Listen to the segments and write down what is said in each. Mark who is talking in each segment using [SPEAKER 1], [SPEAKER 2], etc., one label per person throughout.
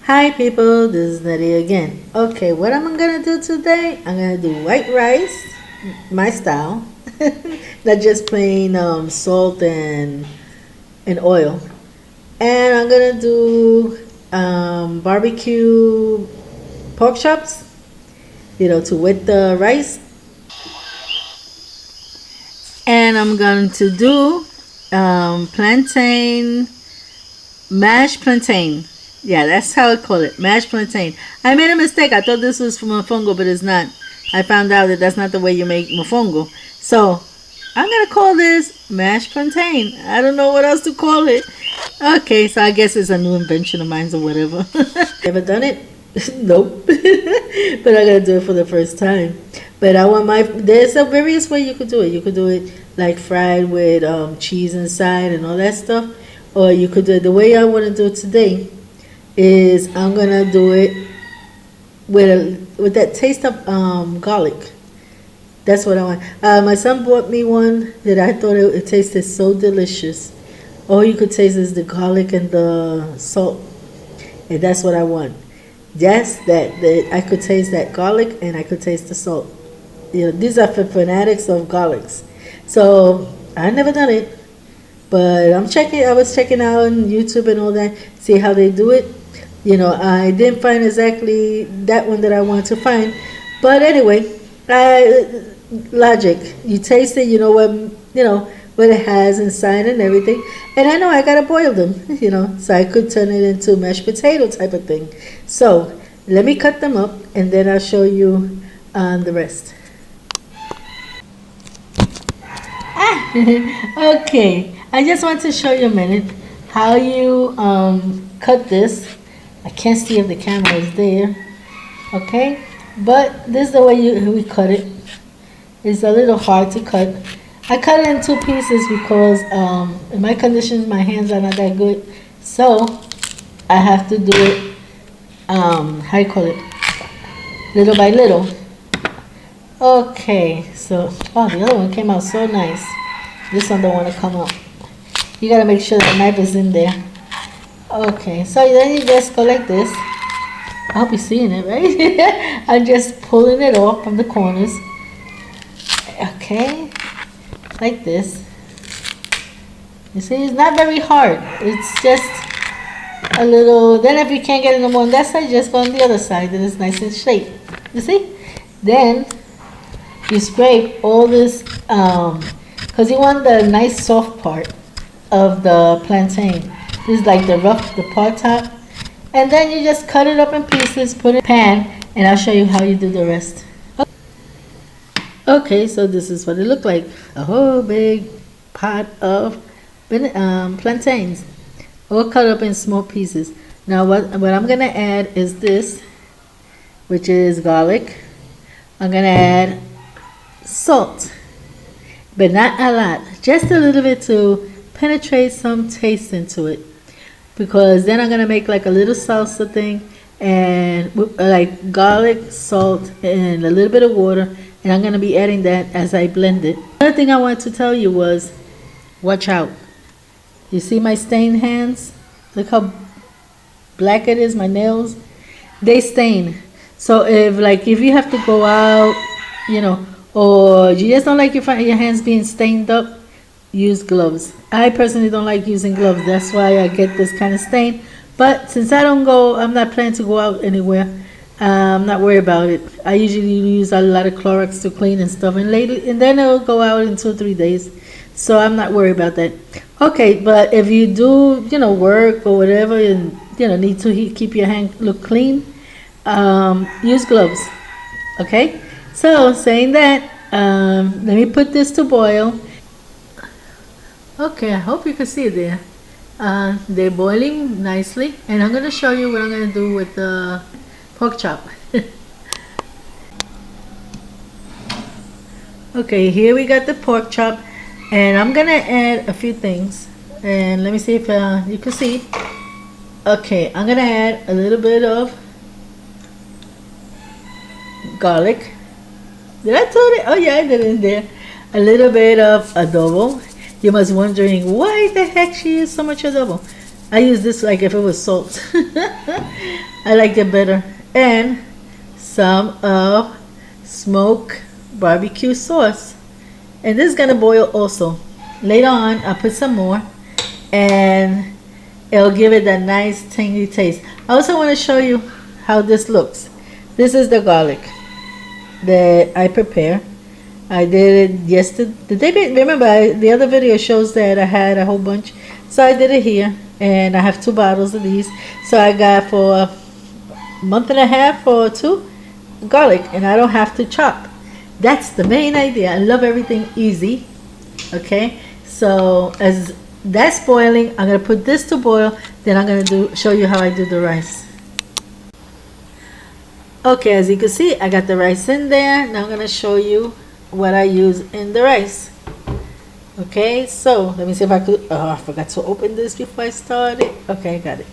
[SPEAKER 1] Hi people, this is Nettie again. Okay, what I'm gonna do today, I'm gonna do white rice, my style, not just plain salt and oil. And I'm gonna do barbecue pork chops, to wet the rice. And I'm going to do plantain, mashed plantain. Yeah, that's how I call it, mashed plantain. I made a mistake. I thought this was from mofongo, but it's not. I found out that that's not the way you make mofongo. So I'm gonna call this mashed plantain. I don't know what else to call it. Okay, so I guess it's a new invention of mine or whatever. Ever done it? Nope. But I'm gonna do it for the first time. But I want there's a various way you could do it. You could do it like fried with cheese inside and all that stuff. Or you could do it the way I want to do it today is I'm gonna do it with that taste of garlic. That's what I want. My son bought me one that I thought it tasted so delicious. All you could taste is the garlic and the salt, and that's what I want. Yes, that I could taste that garlic and I could taste the salt. These are for fanatics of garlics. So I never done it, but I was checking out on YouTube and all that, see how they do it. I didn't find exactly that one that I wanted to find, but anyway, logic. You taste it, what it has inside and everything. And I know I gotta boil them, so I could turn it into mashed potato type of thing. So let me cut them up, and then I'll show you the rest. Okay, I just want to show you a minute how you cut this. I can't see if the camera is there. Okay, but this is the way we cut it. It's a little hard to cut. I cut it in two pieces because in my condition my hands are not that good, so I have to do it how you call it, little by little. Okay, so the other one came out so nice. This one don't want to come out. You gotta make sure the knife is in there. Okay, so then you just go like this. I hope you're seeing it, right? I'm just pulling it off from the corners. Okay, like this. You see, it's not very hard. It's just a little. Then if you can't get it no more on that side, just go on the other side. Then it's nice and straight. You see? Then you scrape all this, because you want the nice soft part of the plantain. This is like the part top. And then you just cut it up in pieces, put it in a pan, and I'll show you how you do the rest. Okay, so this is what it looked like. A whole big pot of plantains, all cut up in small pieces. Now what I'm gonna add is this, which is garlic. I'm gonna add salt, but not a lot, just a little bit to penetrate some taste into it. Because then I'm gonna make like a little salsa thing, and like garlic, salt, and a little bit of water, and I'm gonna be adding that as I blend it. Another thing I wanted to tell you was, watch out. You see my stained hands? Look how black it is, my nails. They stain. So if you have to go out, or you just don't like your hands being stained up, use gloves. I personally don't like using gloves. That's why I get this kind of stain. But since I'm not planning to go out anywhere, I'm not worried about it. I usually use a lot of Clorox to clean and stuff, and then it'll go out in 2 or 3 days. So I'm not worried about that. Okay, but if you do, work or whatever, and need to keep your hand look clean, use gloves. Okay. So saying that, let me put this to boil. Okay, I hope you can see it there. They're boiling nicely, and I'm going to show you what I'm going to do with the pork chop. Okay, here we got the pork chop, and I'm going to add a few things. And let me see if you can see. Okay, I'm going to add a little bit of garlic. Did I tell it? Oh yeah, I did it in there. A little bit of adobo. You must be wondering why the heck she used so much adobo. I use this like if it was salt. I like it better. And some of smoked barbecue sauce. And this is gonna boil also. Later on, I'll put some more, and it'll give it that nice tangy taste. I also want to show you how this looks. This is the garlic that I prepare. I did it yesterday. Remember, the other video shows that I had a whole bunch. So I did it here, and I have 2 bottles of these. So I got for a month and a half or 2 garlic, and I don't have to chop. That's the main idea. I love everything easy. Okay, so as that's boiling, I'm gonna put this to boil. Then I'm gonna show you how I do the rice. Okay, as you can see, I got the rice in there. Now I'm gonna show you what I use in the rice. Okay, so let me see if I could. Oh, I forgot to open this before I started. Okay, I got it.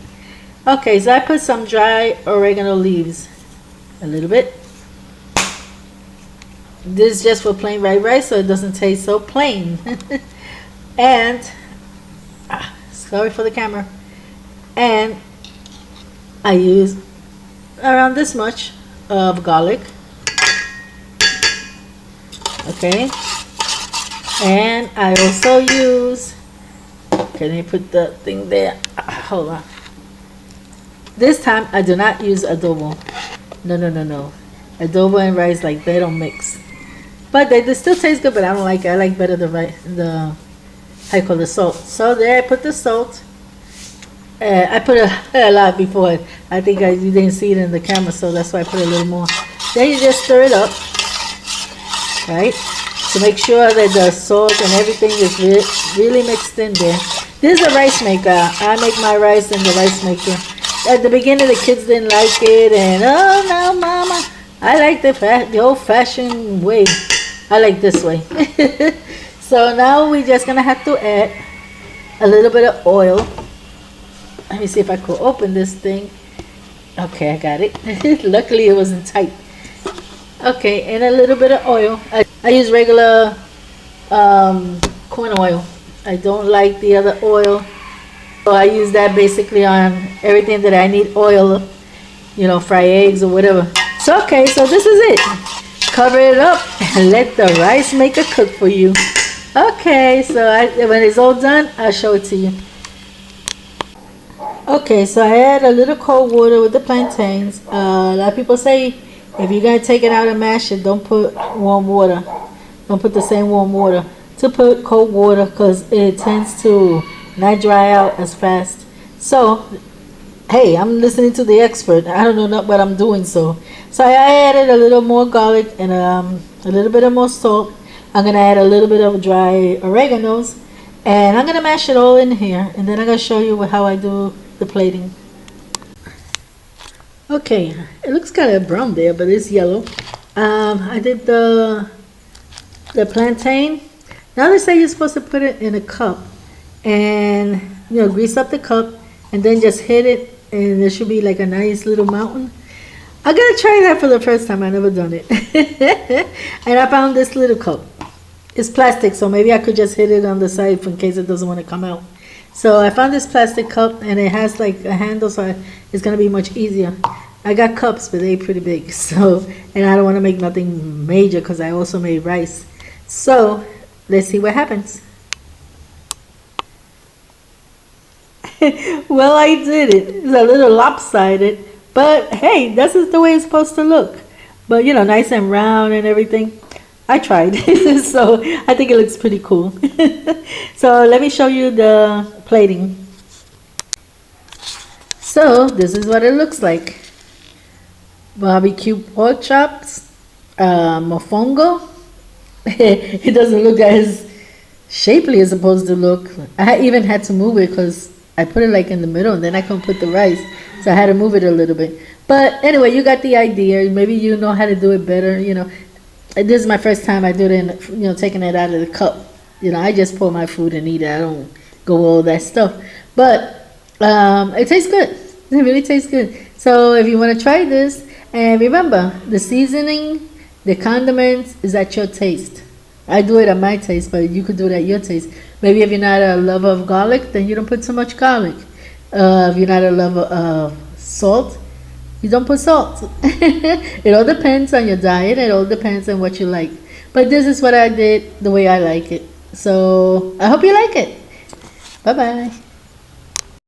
[SPEAKER 1] Okay, so I put some dry oregano leaves, a little bit. This is just for plain white rice, so it doesn't taste so plain. And sorry for the camera. And I use around this much of garlic. Okay, and I also use, can you put the thing there? Hold on. This time I do not use adobo. No. Adobo and rice, like, they don't mix. But they still taste good, but I don't like it. I like better I call the salt. So there I put the salt. I put a lot before. I think you didn't see it in the camera, so that's why I put a little more. Then you just stir it up, right? To make sure that the salt and everything is really mixed in there. This is a rice maker. I make my rice in the rice maker. At the beginning, the kids didn't like it, and oh no, mama, I like the old-fashioned way. I like this way. So now we're just gonna have to add a little bit of oil. Let me see if I could open this thing. Okay, I got it. Luckily it wasn't tight. Okay, and a little bit of oil. I use regular corn oil. I don't like the other oil. So I use that basically on everything that I need oil, fry eggs or whatever. So okay, so this is it. Cover it up and let the rice maker cook for you. Okay, so when it's all done, I'll show it to you. Okay, so I add a little cold water with the plantains. A lot of people say if you're going to take it out and mash it, don't put warm water. Don't put the same warm water. To put cold water because it tends to not dry out as fast. So, hey, I'm listening to the expert. I don't know what I'm doing. So I added a little more garlic and a little bit of more salt. I'm going to add a little bit of dry oreganos. And I'm going to mash it all in here. And then I'm going to show you how I do the plating. Okay, it looks kind of brown there, but it's yellow. I did the plantain. Now they say you're supposed to put it in a cup and grease up the cup and then just hit it, and there should be like a nice little mountain. I'm gonna try that for the first time. I never done it. And I found this little cup. It's plastic, so maybe I could just hit it on the side in case it doesn't want to come out. So I found this plastic cup, and it has like a handle, so it's gonna be much easier. I got cups, but they're pretty big, so, and I don't want to make nothing major because I also made rice. So let's see what happens. Well, I did it. It's a little lopsided, but hey, this is the way it's supposed to look. But nice and round and everything. I tried. So I think it looks pretty cool. So let me show you the plating. So this is what it looks like. Barbecue pork chops, mofongo. It doesn't look as shapely as it's supposed to look. I even had to move it because I put it like in the middle and then I couldn't put the rice. So I had to move it a little bit. But anyway, you got the idea. Maybe you know how to do it better, This is my first time I do it in, taking it out of the cup. I just pour my food and eat it. I don't go all that stuff. But it tastes good. It really tastes good. So if you want to try this, and remember, the seasoning, the condiments is at your taste. I do it at my taste, but you could do it at your taste. Maybe if you're not a lover of garlic, then you don't put so much garlic. If you're not a lover of salt, You don't put salt. It all depends on your diet. It all depends on what you like. But this is what I did the way I like it. So I hope you like it. Bye bye.